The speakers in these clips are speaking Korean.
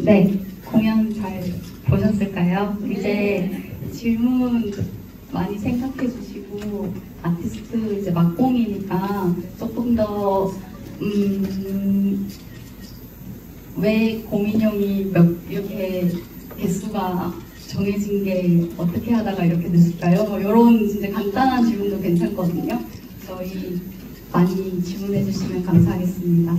네, 공연 잘 보셨을까요? 이제 질문 많이 생각해 주시고 아티스트 이제 막공이니까 조금 더 왜 공인형이 이렇게 개수가 정해진 게 어떻게 하다가 이렇게 됐을까요? 뭐 이런 진짜 간단한 질문도 괜찮거든요. 저희 많이 질문해 주시면 감사하겠습니다.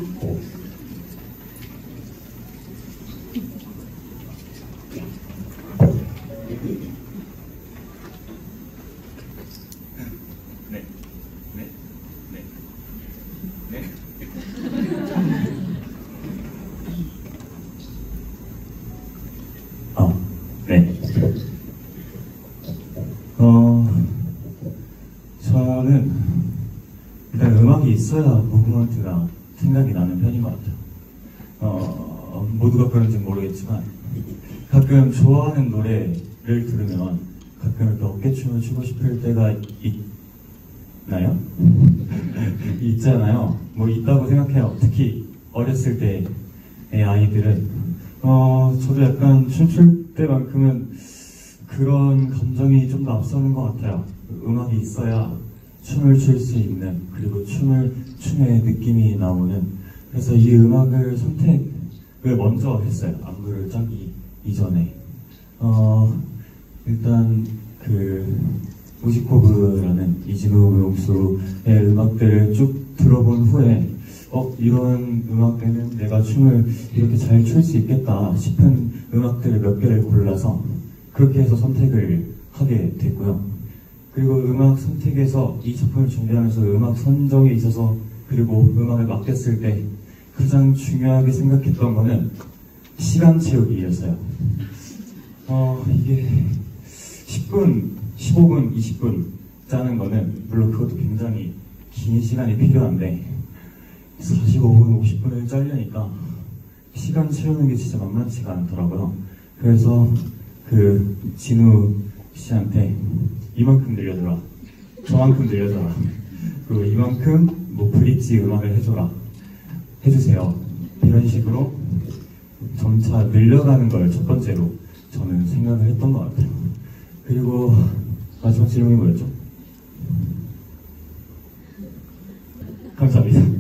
저는 일단 음악이 있어야 무브먼트가 생각이 나는 편인 것 같아요. 모두가 그런지 모르겠지만 가끔 좋아하는 노래를 들으면 가끔 이렇게 어깨춤을 추고 싶을 때가 있나요? 있잖아요. 뭐 있다고 생각해요. 특히 어렸을 때의 아이들은 저도 약간 춤출 때만큼은 그런 감정이 좀 더 앞서는 것 같아요. 음악이 있어야 춤을 출 수 있는, 그리고 춤의 느낌이 나오는. 그래서 이 음악을 선택을 먼저 했어요. 안무를 짜기 이전에. 일단 무지코브라는 이진우 무용수의 음악들을 쭉 들어본 후에 이런 음악들은 내가 춤을 이렇게 잘 출 수 있겠다 싶은 음악들을 몇 개를 골라서 그렇게 해서 선택을 하게 됐고요. 그리고 음악 선택에서 이 작품을 준비하면서 음악 선정에 있어서, 그리고 음악을 맡겼을 때 가장 중요하게 생각했던 거는 시간 채우기였어요. 이게 10분, 15분, 20분 짜는 거는 물론 그것도 굉장히 긴 시간이 필요한데 45분, 50분을 짜려니까 시간 채우는 게 진짜 만만치가 않더라고요. 그래서 진우 씨한테 이만큼 늘려줘라, 저만큼 늘려줘라, 그리고 이만큼 브릿지 음악을 해주세요, 이런 식으로 점차 늘려가는 걸 첫 번째로 저는 생각을 했던 것 같아요. 그리고 마지막 질문이 뭐였죠? 감사합니다.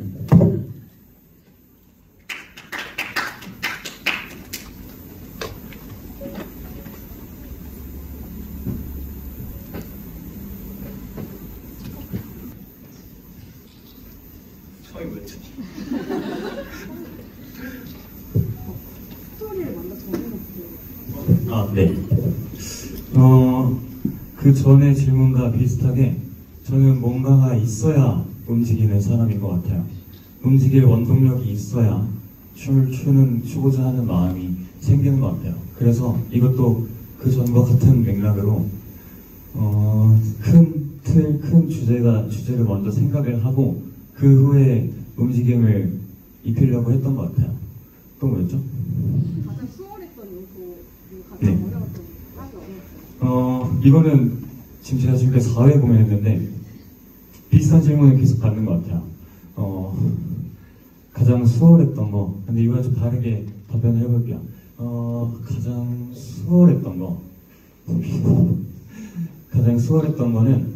처음이 뭐였죠? 스토리를 먼저 정해놓고. 네. 그 전의 질문과 비슷하게 저는 뭔가가 있어야 움직이는 사람인 것 같아요. 움직일 원동력이 있어야 춤을 추고자 하는 마음이 생기는 것 같아요. 그래서 이것도 그 전과 같은 맥락으로 큰 주제를 먼저 생각을 하고 그 후에 움직임을 입히려고 했던 것 같아요. 또 뭐였죠? 가장 수월했던 요소, 가장 어려웠던, 하기 어려웠던. 이거는 지금 제가 지금까지 4회 공연했는데 비슷한 질문을 계속 받는 것 같아요. 가장 수월했던 거. 근데 이번엔 좀 다르게 답변을 해볼게요. 가장 수월했던 거. 가장 수월했던 거는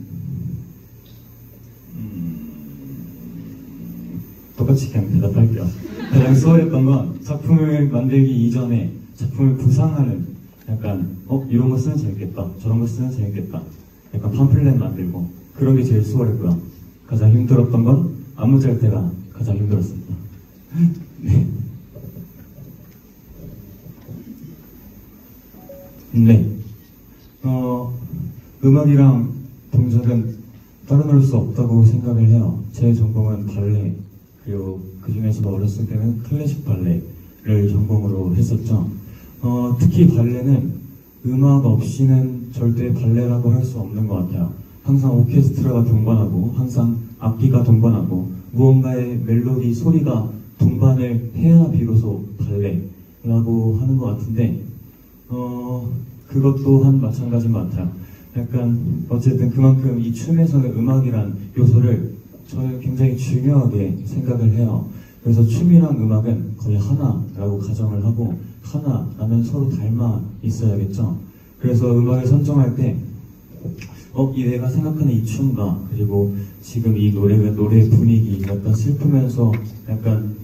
똑같이 그냥 대답할게요. 가장 수월했던 건 작품을 만들기 이전에 작품을 구상하는, 약간 이런 거 쓰면 재밌겠다, 저런 거 쓰면 재밌겠다, 약간 팜플렛 만들고 그런 게 제일 수월했고요. 가장 힘들었던 건 안무 짤 때가 가장 힘들었습니다. 네. 네. 음악이랑 동작은 따로 놀 수 없다고 생각을 해요. 제 전공은 발레, 그리고 그 중에서도 어렸을 때는 클래식 발레를 전공으로 했었죠. 특히 발레는 음악 없이는 절대 발레라고 할 수 없는 것 같아요. 항상 오케스트라가 동반하고, 항상 악기가 동반하고, 무언가의 멜로디, 소리가 동반을 해야 비로소 발레라고 하는 것 같은데, 그것 또한 마찬가지인 것 같아요. 약간 어쨌든 그만큼 이 춤에서는 음악이란 요소를 저는 굉장히 중요하게 생각을 해요. 그래서 춤이랑 음악은 거의 하나라고 가정을 하고 하나라면 서로 닮아 있어야겠죠. 그래서 음악을 선정할 때 이 내가 생각하는 이 춤과 그리고 지금 이 노래의 분위기 약간 슬프면서 약간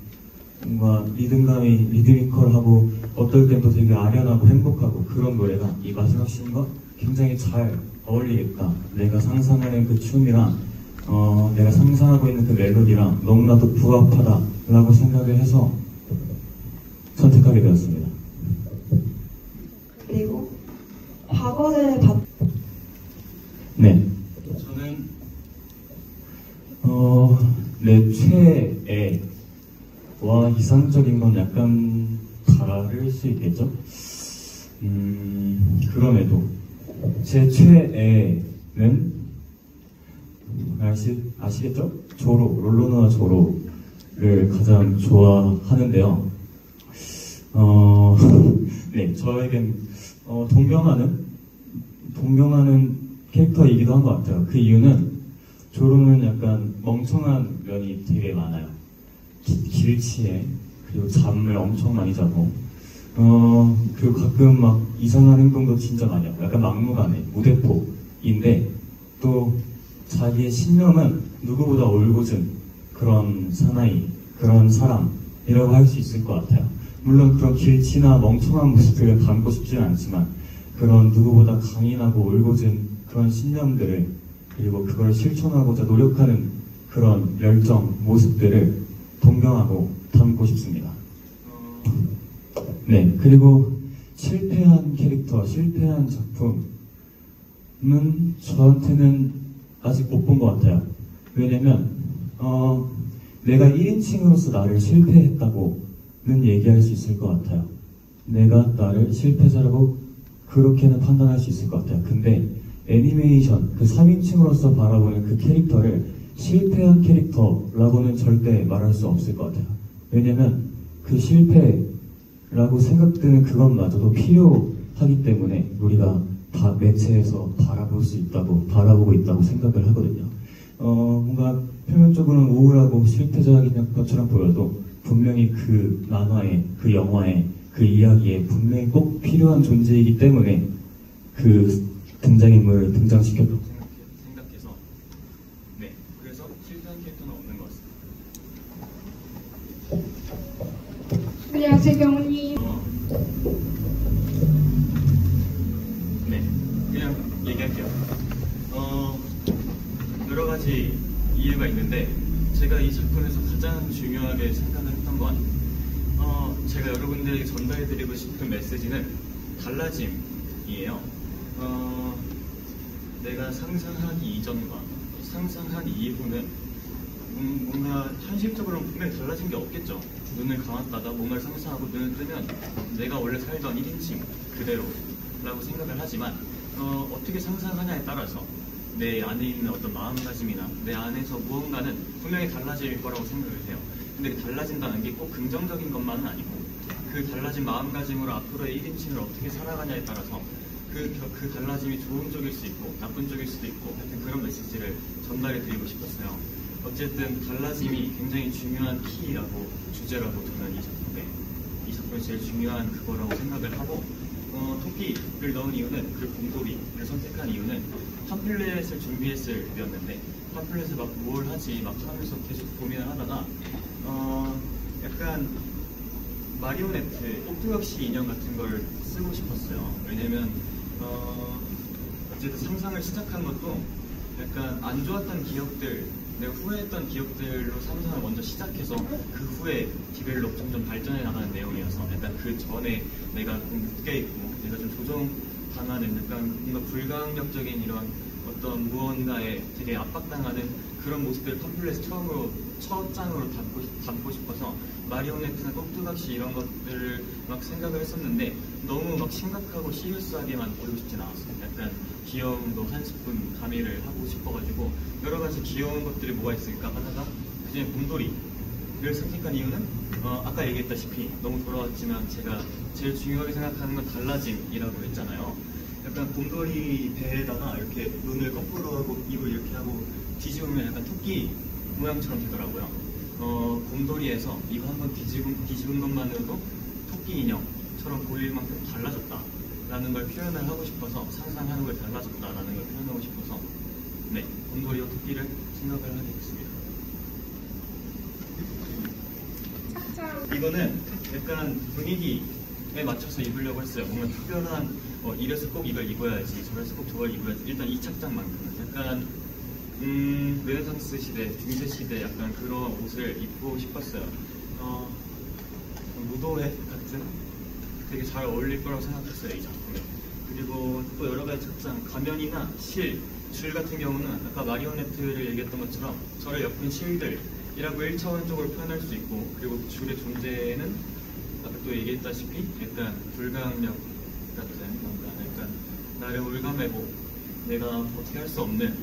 뭔가 리드미컬하고 어떨 땐 또 되게 아련하고 행복하고 그런 노래가 이 마지막 씬과 굉장히 잘 어울리겠다. 내가 상상하는 그 춤이랑 내가 상상하고 있는 그 멜로디랑 너무나도 부합하다라고 생각을 해서 선택하게 되었습니다. 그리고 과거를 네, 저는 내 최애와 이상적인 건 약간 다를 수 있겠죠? 그럼에도 제 최애는 아시겠죠? 롤로누와 조로를 가장 좋아하는데요. 네, 저에겐 동경하는 캐릭터이기도 한 것 같아요. 그 이유는 조로는 약간 멍청한 면이 되게 많아요. 길치에 그리고 잠을 엄청 많이 자고 그리고 가끔 막 이상한 행동도 진짜 많이 하고 약간 막무가내 무대포인데 또 자기의 신념은 누구보다 올곧은 그런 사나이, 그런 사람이라고 할 수 있을 것 같아요. 물론 그런 길치나 멍청한 모습들을 담고 싶지는 않지만 그런 누구보다 강인하고 올곧은 그런 신념들을 그리고 그걸 실천하고자 노력하는 그런 열정, 모습들을 동경하고 담고 싶습니다. 네, 그리고 실패한 캐릭터, 실패한 작품은 저한테는 아직 못 본 것 같아요. 왜냐면 내가 1인칭으로서 나를 실패했다고는 얘기할 수 있을 것 같아요. 내가 나를 실패자라고 그렇게는 판단할 수 있을 것 같아요. 근데 애니메이션, 그 3인칭으로서 바라보는 그 캐릭터를 실패한 캐릭터라고는 절대 말할 수 없을 것 같아요. 왜냐면 그 실패라고 생각되는 그것마저도 필요하기 때문에 우리가 다 매체에서 바라보고 있다고 생각을 하거든요. 뭔가 표면적으로는 우울하고 실패자인 것처럼 보여도 분명히 그 만화에, 그 영화에, 그 이야기에 분명히 꼭 필요한 존재이기 때문에 그 등장인물을 등장시켰다고 생각해서 네, 그래서 실패한 캐릭터는 없는 것 같습니다. 안녕하세요, 경훈님. 네, 그냥 얘기할게요. 여러 가지 이유가 있는데 제가 이 작품에서 가장 중요하게 생각을 했던 건 제가 여러분들에게 전달해드리고 싶은 메시지는 달라짐이에요. 내가 상상하기 이전과 상상한 이후는 뭔가 현실적으로는 분명히 달라진 게 없겠죠. 눈을 감았다가 뭔가를 상상하고 눈을 뜨면 내가 원래 살던 1인칭 그대로라고 생각을 하지만 어떻게 상상하냐에 따라서 내 안에 있는 어떤 마음가짐이나 내 안에서 무언가는 분명히 달라질 거라고 생각을 해요. 근데 그 달라진다는 게 꼭 긍정적인 것만은 아니고 그 달라진 마음가짐으로 앞으로의 1인칭을 어떻게 살아가냐에 따라서 그 달라짐이 좋은 쪽일 수 있고 나쁜 쪽일 수도 있고 하여튼 그런 메시지를 전달해 드리고 싶었어요. 어쨌든 달라짐이 굉장히 중요한 키라고 주제라고 저는 이 작품에 제일 중요한 그거라고 생각을 하고 토끼를 넣은 이유는 그 곰돌이를 선택한 이유는 팜플렛을 준비했을 때였는데 팜플렛을 막 뭘 하지 막 하면서 계속 고민을 하다가 약간 마리오네트 꼭두각시 인형 같은 걸 쓰고 싶었어요. 왜냐면 어쨌든 상상을 시작한 것도 약간 안 좋았던 기억들, 내가 후회했던 기억들로 상상을 먼저 시작해서 그 후에 디벨롭 점점 발전해 나가는 내용이어서 약간 그 전에 내가 좀 묶여있고 내가 좀 조종당하는 약간 뭔가 불가항력적인 이런 어떤 무언가에 되게 압박당하는 그런 모습들을 팜플렛 첫 장으로 담고 싶어서 마리오네트나 꼭두각시 이런 것들을 막 생각을 했었는데 너무 막 심각하고 시리어스하게만 보이고 싶진 않았어요. 약간 귀여움도 한 스푼 가미를 하고 싶어가지고 여러 가지 귀여운 것들이 뭐가 있을까 하다가 그중에 곰돌이를 선택한 이유는 아까 얘기했다시피 너무 돌아왔지만 제가 제일 중요하게 생각하는 건 달라짐이라고 했잖아요. 약간 곰돌이 배에다가 이렇게 눈을 거꾸로 하고 입을 이렇게 하고 뒤집으면 약간 토끼 모양처럼 되더라고요. 곰돌이에서 이거 한번 뒤집은 것만으로도 토끼 인형처럼 보일 만큼 달라졌다 라는 걸 표현을 하고 싶어서, 상상하는 걸 달라졌다 라는 걸 표현하고 싶어서 네, 곰돌이와 토끼를 생각을 하게 됐습니다. 이거는 약간 분위기에 맞춰서 입으려고 했어요. 뭔가 특별한 이래서 꼭 이걸 입어야지, 저래서 꼭 저걸 입어야지. 일단 이 착장만큼은 약간 르네상스 시대, 중세 시대 약간 그런 옷을 입고 싶었어요. 무도회 같은 되게 잘 어울릴 거라고 생각했어요, 이 작품에. 그리고 또 여러 가지 착장, 가면이나 실, 줄 같은 경우는 아까 마리오네트를 얘기했던 것처럼 저를 엮은 실들이라고 1차원적으로 표현할 수 있고, 그리고 그 줄의 존재는 아까 또 얘기했다시피 약간 불가항력 같은 뭔가 약간 나를 올가매고 내가 어떻게 할 수 없는,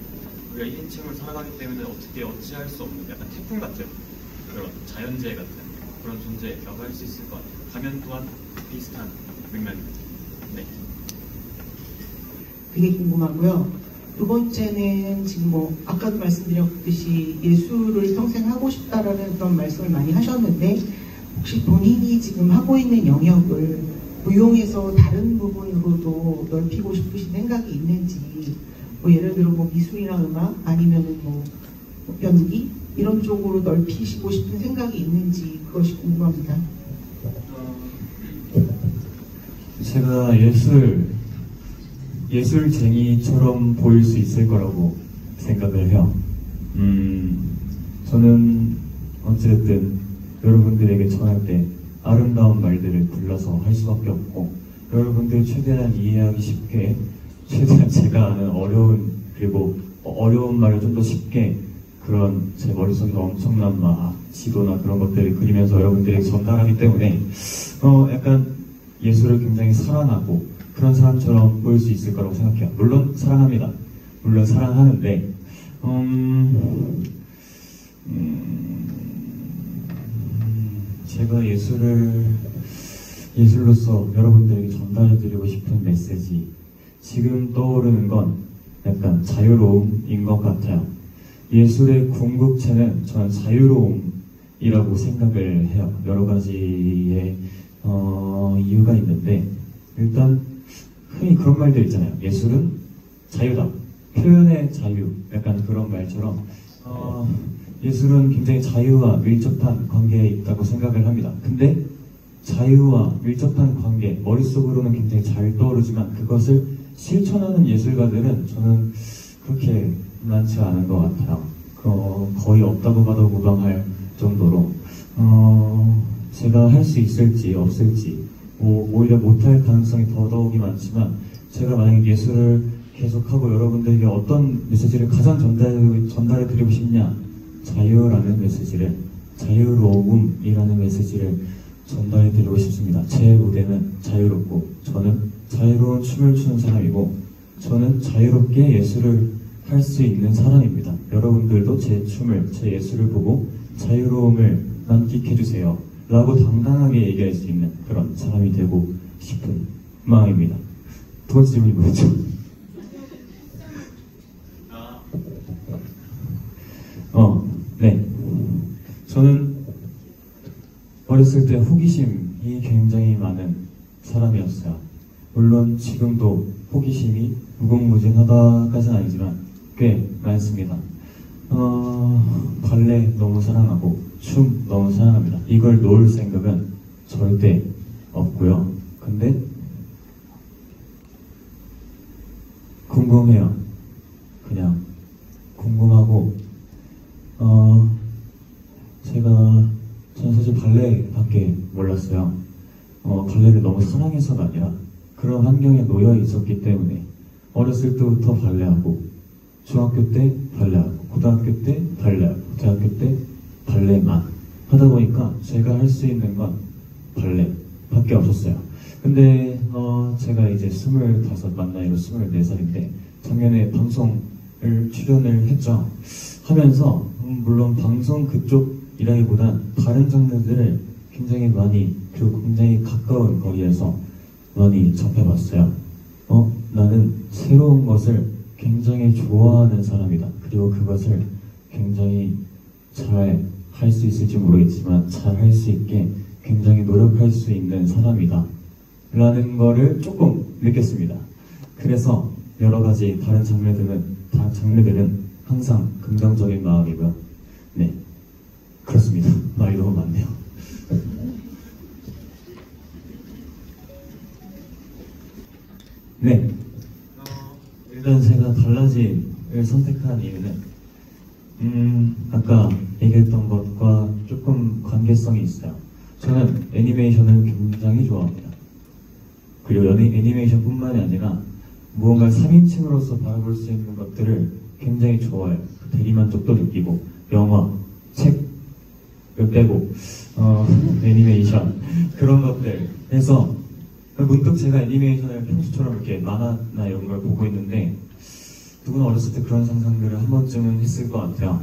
우리가 1인칭으로 살아가기 때문에 어찌할 수 없는 약간 태풍 같은 그런 자연재해 같은 그런 존재라고 할 수 있을 것 같아요. 가면 또한 비슷한 맥락입니다. 네. 되게 궁금하고요. 두 번째는 지금 뭐 아까도 말씀드렸듯이 예술을 평생 하고 싶다라는 그런 말씀을 많이 하셨는데, 혹시 본인이 지금 하고 있는 영역을 무용에서 다른 부분으로도 넓히고 싶으신 생각이 있는지, 뭐 예를 들어 뭐 미술이나 음악 아니면은 뭐 연기 이런 쪽으로 넓히시고 싶은 생각이 있는지 그것이 궁금합니다. 제가 예술쟁이처럼 보일 수 있을 거라고 생각을 해요. 저는 어쨌든 여러분들에게 전할 때 아름다운 말들을 불러서 할 수밖에 없고, 여러분들 최대한 이해하기 쉽게, 최대한 제가 아는 어려운 말을 좀 더 쉽게, 그런 제 머릿속에 엄청난 막 지도나 그런 것들을 그리면서 여러분들에게 전달하기 때문에 약간 예술을 굉장히 사랑하고 그런 사람처럼 보일 수 있을 거라고 생각해요. 물론 사랑합니다. 물론 사랑하는데 제가 예술로서 여러분들에게 전달해드리고 싶은 메시지, 지금 떠오르는 건 약간 자유로움인 것 같아요. 예술의 궁극체는 저는 자유로움이라고 생각을 해요. 여러 가지의 이유가 있는데, 일단 흔히 그런 말들 있잖아요. 예술은 자유다, 표현의 자유, 약간 그런 말처럼 예술은 굉장히 자유와 밀접한 관계에 있다고 생각을 합니다. 근데 자유와 밀접한 관계, 머릿속으로는 굉장히 잘 떠오르지만 그것을 실천하는 예술가들은 저는 그렇게 많지 않은 것 같아요. 거의 없다고 봐도 무방할 정도로 제가 할 수 있을지 없을지, 오히려 못할 가능성이 더더욱이 많지만, 제가 만약에 예술을 계속하고 여러분들에게 어떤 메시지를 가장 전달해드리고 싶냐, 자유라는 메시지를, 자유로움이라는 메시지를 전달해드리고 싶습니다. 제 무대는 자유롭고, 저는 자유로운 춤을 추는 사람이고, 저는 자유롭게 예술을 할 수 있는 사람입니다. 여러분들도 제 춤을, 제 예술을 보고 자유로움을 만끽해주세요 라고 당당하게 얘기할 수 있는 그런 사람이 되고 싶은 마음입니다. 두 번째 질문이 뭐였죠? 네. 저는 어렸을 때 호기심이 굉장히 많은 사람이었어요. 물론 지금도 호기심이 무궁무진하다까지는 아니지만 꽤 많습니다. 발레 너무 사랑하고 춤 너무 사랑합니다. 이걸 놓을 생각은 절대 없고요. 근데 궁금해요. 그냥 궁금하고 저는 사실 발레밖에 몰랐어요. 발레를 너무 사랑해서가 아니라 그런 환경에 놓여 있었기 때문에 어렸을 때부터 발레하고, 중학교 때 발레하고, 고등학교 때 발레하고, 대학교 때 발레만 하다 보니까 제가 할 수 있는 건 발레밖에 없었어요. 근데 제가 이제 25, 만 나이로 24살인데 작년에 방송을 출연을 했죠. 하면서 물론 방송 그쪽이라기보단 다른 장르들을 굉장히 많이, 그리고 굉장히 가까운 거리에서 많이 접해봤어요. 나는 새로운 것을 굉장히 좋아하는 사람이다. 그리고 그것을 굉장히 잘 할 수 있을지 모르겠지만 잘 할 수 있게 굉장히 노력할 수 있는 사람이다 라는 거를 조금 느꼈습니다. 그래서 여러 가지 다른 장르들은 항상 긍정적인 마음이고요. 네, 그렇습니다. 말이 너무 많네요. 네, 일단 제가 달라진을 선택한 이유는 아까 얘기했던 것과 조금 관계성이 있어요. 저는 애니메이션을 굉장히 좋아합니다. 그리고 애니메이션뿐만이 아니라 무언가 3인칭으로서 바라볼 수 있는 것들을 굉장히 좋아해요. 대리만족도 느끼고 영화, 책을 빼고 애니메이션 그런 것들 해서 문득 제가 애니메이션을 평소처럼 이렇게 만화나 이런 걸 보고 있는데 누구나 어렸을 때 그런 상상들을 한 번쯤은 했을 것 같아요.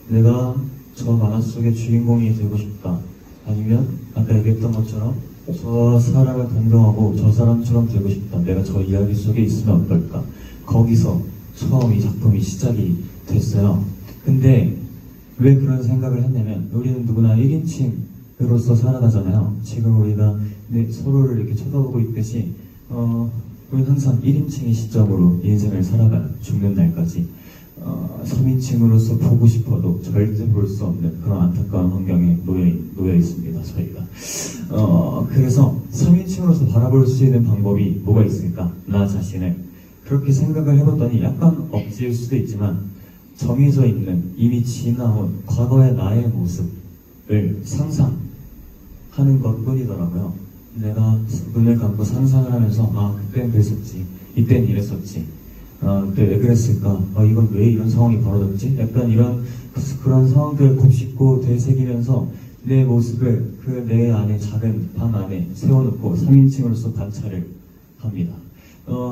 내가 저 만화 속의 주인공이 되고 싶다. 아니면 아까 얘기했던 것처럼 저 사람을 감동하고 저 사람처럼 되고 싶다. 내가 저 이야기 속에 있으면 어떨까. 거기서 처음 이 작품이 시작이 됐어요. 근데 왜 그런 생각을 했냐면 우리는 누구나 1인칭으로서 살아가잖아요. 지금 우리가 서로를 이렇게 쳐다보고 있듯이 우리는 항상 1인칭의 시점으로 인생을 살아가요. 죽는 날까지. 3인칭으로서 보고 싶어도 절대 볼 수 없는 그런 안타까운 환경에 놓여 있습니다. 저희가. 그래서 3인칭으로서 바라볼 수 있는 방법이 뭐가 있을까? 나 자신을. 그렇게 생각을 해봤더니 약간 억지일 수도 있지만 정해져 있는 이미 지나온 과거의 나의 모습을 상상하는 것 뿐이더라고요. 내가 눈을 감고 상상을 하면서 그땐 그랬었지, 이땐 이랬었지, 그때 왜 그랬을까, 이건 왜 이런 상황이 벌어졌지, 약간 그런 상황들을 곱씹고 되새기면서 내 모습을 그 내 안에 작은 방 안에 세워놓고 3인칭으로서 관찰을 합니다.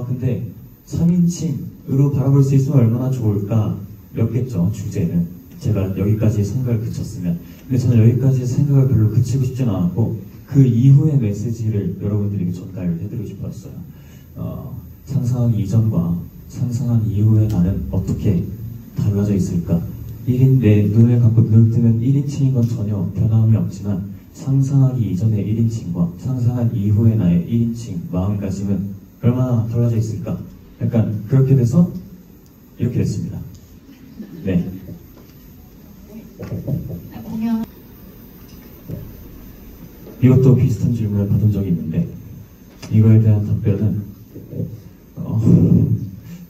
근데 3인칭으로 바라볼 수 있으면 얼마나 좋을까 였겠죠, 주제는. 제가 여기까지 생각을 그쳤으면. 근데 저는 여기까지 생각을 별로 그치고 싶진 않았고 그 이후의 메시지를 여러분들에게 전달을 해드리고 싶었어요. 상상하기 이전과 상상한 이후의 나는 어떻게 달라져 있을까? 내 눈을 감고 눈을 뜨면 1인칭인 건 전혀 변함이 없지만 상상하기 이전의 1인칭과 상상한 이후의 나의 1인칭 마음가짐은 얼마나 달라져 있을까? 약간 그렇게 돼서 이렇게 됐습니다. 네. 이것도 비슷한 질문을 받은 적이 있는데 이거에 대한 답변은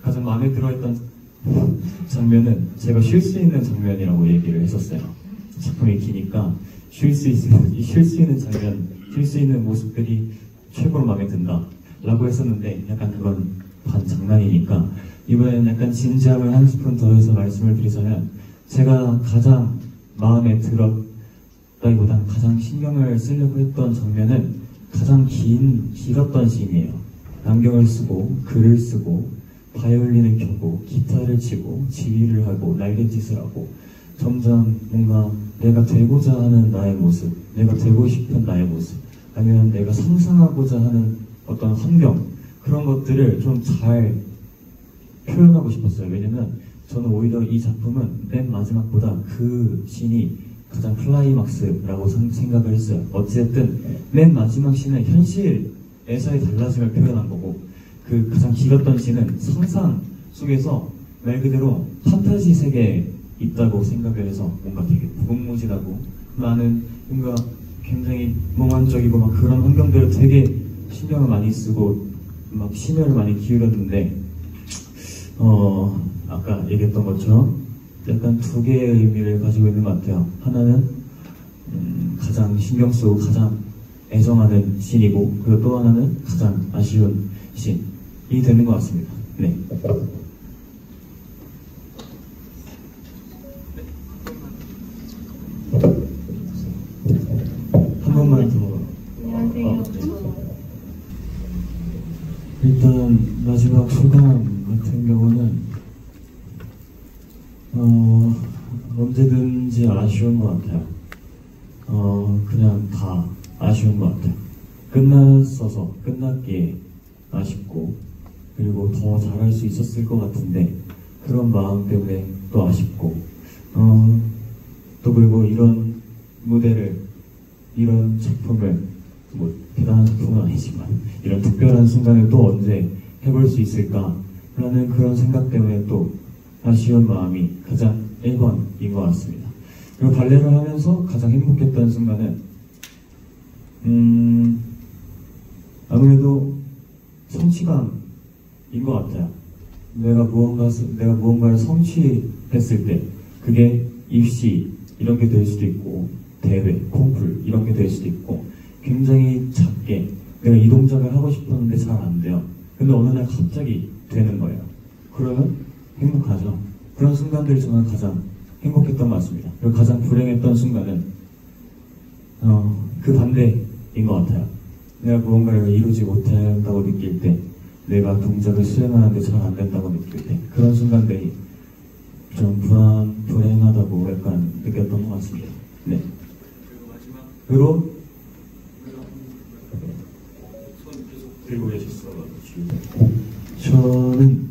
가장 마음에 들어했던 장면은 제가 쉴 수 있는 장면이라고 얘기를 했었어요. 작품이 기니까 쉴 수 있는 장면, 쉴 수 있는 모습들이 최고로 마음에 든다 라고 했었는데 약간 그건 반 장난이니까 이번에는 약간 진지함을 한 스푼 더해서 말씀을 드리자면 제가 가장 마음에 들었다기보단 가장 신경을 쓰려고 했던 장면은 가장 길었던 씬이에요. 안경을 쓰고 글을 쓰고 바이올린을 켜고 기타를 치고 지휘를 하고 날갯짓을 하고 점점 뭔가 내가 되고자 하는 나의 모습, 내가 되고 싶은 나의 모습, 아니면 내가 상상하고자 하는 어떤 환경, 그런 것들을 좀 잘 표현하고 싶었어요. 왜냐면 저는 오히려 이 작품은 맨 마지막보다 그 씬이 가장 클라이막스라고 생각을 했어요. 어쨌든 맨 마지막 씬은 현실에서의 달라짐을 표현한 거고 그 가장 길었던 씬은 상상 속에서 말 그대로 판타지 세계에 있다고 생각을 해서 뭔가 되게 무궁무진하고 많은 뭔가 굉장히 몽환적이고 막 그런 환경들을 되게 신경을 많이 쓰고 막 심혈을 많이 기울였는데 아까 얘기했던 것처럼 약간 두 개의 의미를 가지고 있는 것 같아요. 하나는 가장 신경 쓰고 가장 애정하는 씬이고 그리고 또 하나는 가장 아쉬운 씬이 되는 것 같습니다. 네. 한 번만 더. 안녕하세요. 일단 마지막 소감 같은 경우는 언제든지 아쉬운 것 같아요. 그냥 다 아쉬운 것 같아요. 끝났기에 아쉽고 그리고 더 잘할 수 있었을 것 같은데 그런 마음 때문에 또 아쉽고 또 그리고 이런 무대를, 이런 작품을, 뭐 대단한 작품은 아니지만 이런 특별한 순간을 또 언제 해볼 수 있을까라는 그런 생각 때문에 또 아쉬운 마음이 가장 1번인 것 같습니다. 그리고 발레를 하면서 가장 행복했던 순간은 아무래도 성취감인 것 같아요. 내가 무언가를 성취했을 때 그게 입시 이런 게 될 수도 있고 대회, 콩쿨 이런 게 될 수도 있고 굉장히 작게 내가 이 동작을 하고 싶었는데 잘 안 돼요. 근데 어느 날 갑자기 되는 거예요. 그러면 행복하죠. 그런 순간들이 저는 가장 행복했던 것 같습니다. 그리고 가장 불행했던 순간은 그 반대인 것 같아요. 내가 무언가를 이루지 못한다고 느낄 때, 내가 동작을 수행하는데 잘 안 된다고 느낄 때, 그런 순간들이 좀 불행하다고 약간 느꼈던 것 같습니다. 네. 그리고 손 계속 들고 계셨어가지고 저는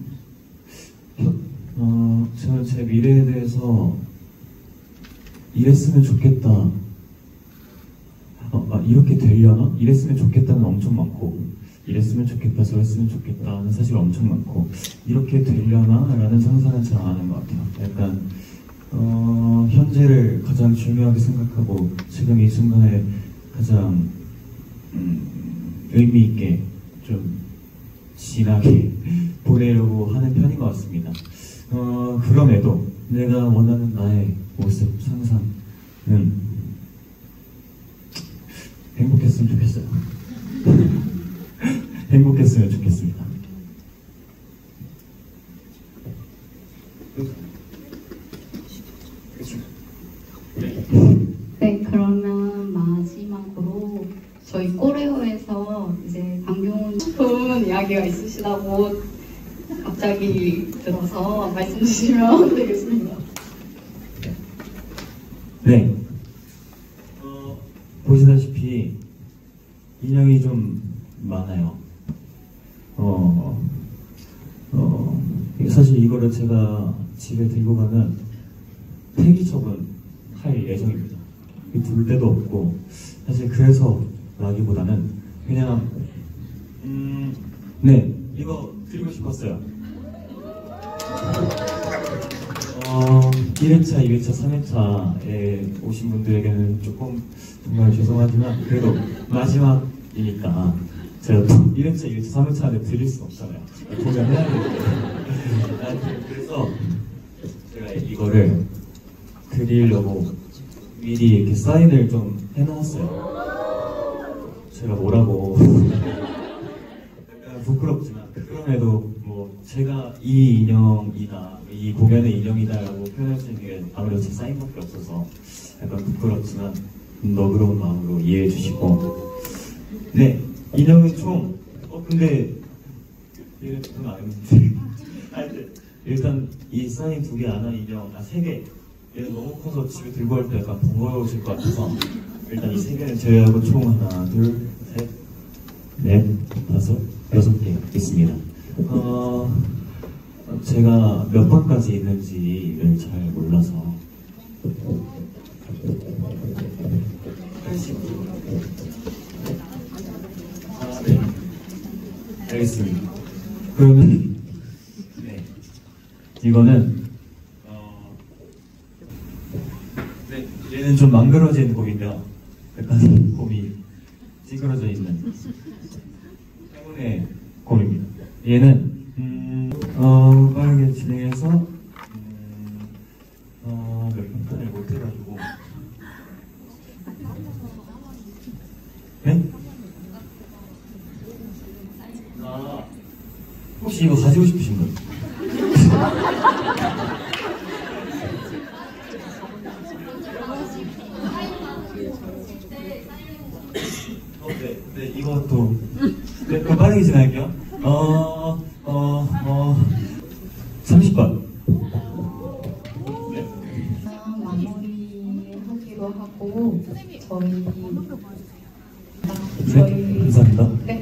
제 미래에 대해서 이랬으면 좋겠다, 이렇게 되려나? 이랬으면 좋겠다는 엄청 많고, 이랬으면 좋겠다, 저랬으면 좋겠다는 사실 엄청 많고, 이렇게 되려나? 라는 상상은 잘 안 하는 것 같아요. 약간 현재를 가장 중요하게 생각하고 지금 이 순간에 가장 의미 있게 좀 진하게 보내려고 하는 편인 것 같습니다. 그럼에도 내가 원하는 나의 모습, 상상은 행복했으면 좋겠어요. 행복했으면 좋겠습니다. 네, 그러면 마지막으로 저희 꼬레오에서 이제 강경훈 좋은 이야기가 있으시다고 갑자기 들어서 말씀 주시면 되겠습니다. 네. 보시다시피 인형이 좀 많아요. 사실 이거를 제가 집에 들고 가면 폐기 처분할 예정입니다. 둘 데도 없고, 사실 그래서 라기보다는 그냥 네, 이거 드리고 싶었어요. 1회차, 2회차, 3회차에 오신 분들에게는 조금 정말 죄송하지만 그래도 마지막이니까 제가 1회차, 2회차, 3회차 안에 드릴 수 없잖아요. 공연해야 되는데. 그래서 제가 이거를 드리려고 미리 이렇게 사인을 좀 해놨어요. 제가 뭐라고 약간 부끄럽지만 그럼에도 뭐 제가 이 인형이다, 이 공연의 인형이다라고 표현할 수 있는 게 아무래도 제 사인밖에 없어서 약간 부끄럽지만 너그러운 마음으로 이해해 주시고, 네, 인형은 총 근데 얘는 좀 아닌데 하여튼 일단 이 사인 2개 안한 인형 3개, 얘는 너무 커서 집에 들고 갈 때 약간 번거로우실 것 같아서 일단 이 3개는 제외하고 총 하나, 둘, 셋, 넷, 다섯, 6개 있습니다. 제가 몇 번까지 있는지를 잘 몰라서 80. 네, 알겠습니다. 그러면 네, 이거는 네, 얘는 좀 망그러진 곰인데요. 약간 곰이 찌그러져 있는 행운의 곰입니다. 얘는 빠르게 진행해서 몇 편을 못 해가지고 네? 혹시 이거 가지고 싶으신 분? 네, 이것도 네, 그럼 빠르게 진행할게요. 30번. 네. 마무리하기로 하고 저희 감사합니다. 네,